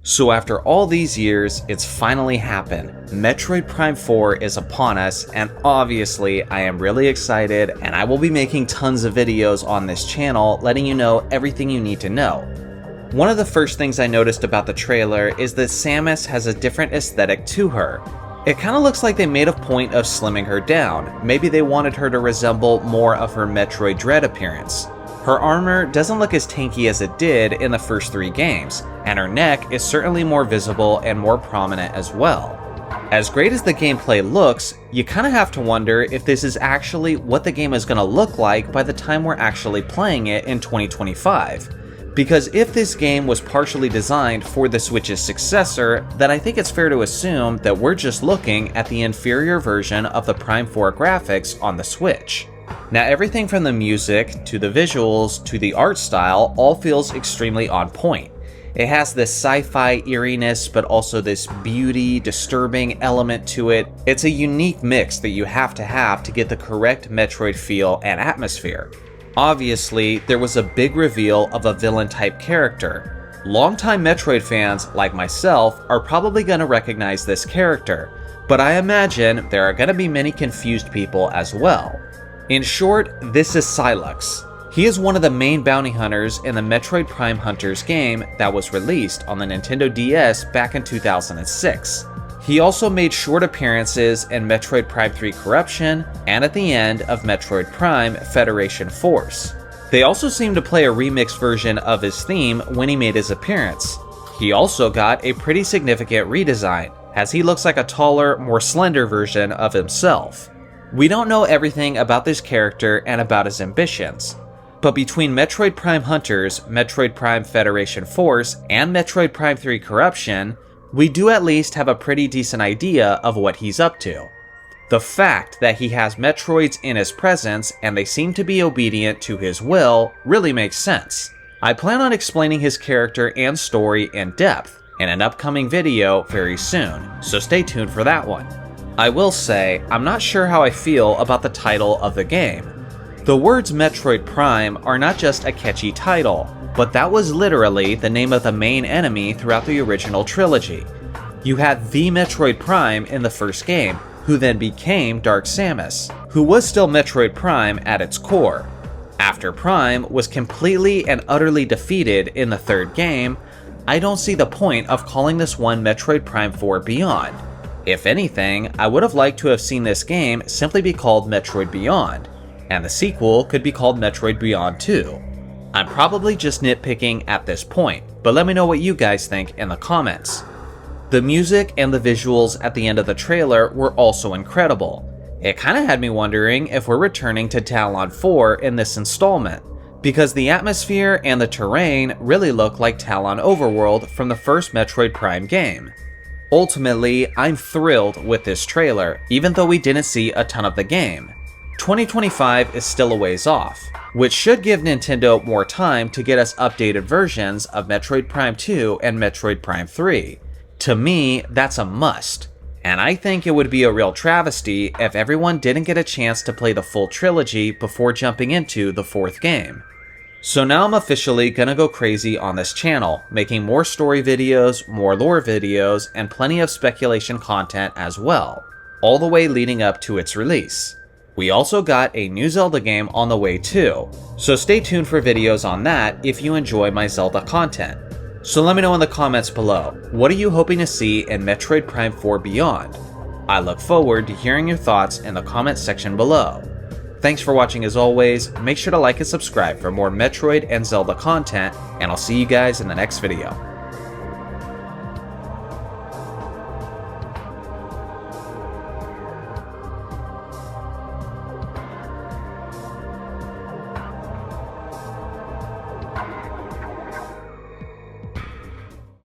So after all these years, it's finally happened. Metroid Prime 4 is upon us, and obviously I am really excited, and I will be making tons of videos on this channel letting you know everything you need to know. One of the first things I noticed about the trailer is that Samus has a different aesthetic to her. It kind of looks like they made a point of slimming her down. Maybe they wanted her to resemble more of her Metroid Dread appearance. Her armor doesn't look as tanky as it did in the first 3 games, and her neck is certainly more visible and more prominent as well. As great as the gameplay looks, you kind of have to wonder if this is actually what the game is going to look like by the time we're actually playing it in 2025. Because if this game was partially designed for the Switch's successor, then I think it's fair to assume that we're just looking at the inferior version of the Prime 4 graphics on the Switch. Now everything from the music, to the visuals, to the art style all feels extremely on point. It has this sci-fi eeriness, but also this beauty, disturbing element to it. It's a unique mix that you have to get the correct Metroid feel and atmosphere. Obviously, there was a big reveal of a villain-type character. Longtime Metroid fans, like myself, are probably going to recognize this character, but I imagine there are going to be many confused people as well. In short, this is Sylux. He is one of the main bounty hunters in the Metroid Prime Hunters game that was released on the Nintendo DS back in 2006. He also made short appearances in Metroid Prime 3 Corruption and at the end of Metroid Prime Federation Force. They also seemed to play a remixed version of his theme when he made his appearance. He also got a pretty significant redesign, as he looks like a taller, more slender version of himself. We don't know everything about this character and about his ambitions, but between Metroid Prime Hunters, Metroid Prime Federation Force, and Metroid Prime 3 Corruption, we do at least have a pretty decent idea of what he's up to. The fact that he has Metroids in his presence and they seem to be obedient to his will really makes sense. I plan on explaining his character and story in depth in an upcoming video very soon, so stay tuned for that one. I will say, I'm not sure how I feel about the title of the game. The words Metroid Prime are not just a catchy title, but that was literally the name of the main enemy throughout the original trilogy. You had the Metroid Prime in the first game, who then became Dark Samus, who was still Metroid Prime at its core. After Prime was completely and utterly defeated in the 3rd game, I don't see the point of calling this one Metroid Prime 4 Beyond. If anything, I would have liked to have seen this game simply be called Metroid Beyond, and the sequel could be called Metroid Beyond 2. I'm probably just nitpicking at this point, but let me know what you guys think in the comments. The music and the visuals at the end of the trailer were also incredible. It kinda had me wondering if we're returning to Talon 4 in this installment, because the atmosphere and the terrain really look like Talon Overworld from the first Metroid Prime game. Ultimately, I'm thrilled with this trailer, even though we didn't see a ton of the game. 2025 is still a ways off, which should give Nintendo more time to get us updated versions of Metroid Prime 2 and Metroid Prime 3. To me, that's a must, and I think it would be a real travesty if everyone didn't get a chance to play the full trilogy before jumping into the 4th game. So now I'm officially gonna go crazy on this channel, making more story videos, more lore videos, and plenty of speculation content as well, all the way leading up to its release. We also got a new Zelda game on the way too, so stay tuned for videos on that if you enjoy my Zelda content. So let me know in the comments below, what are you hoping to see in Metroid Prime 4 Beyond? I look forward to hearing your thoughts in the comments section below. Thanks for watching as always, make sure to like and subscribe for more Metroid and Zelda content, and I'll see you guys in the next video.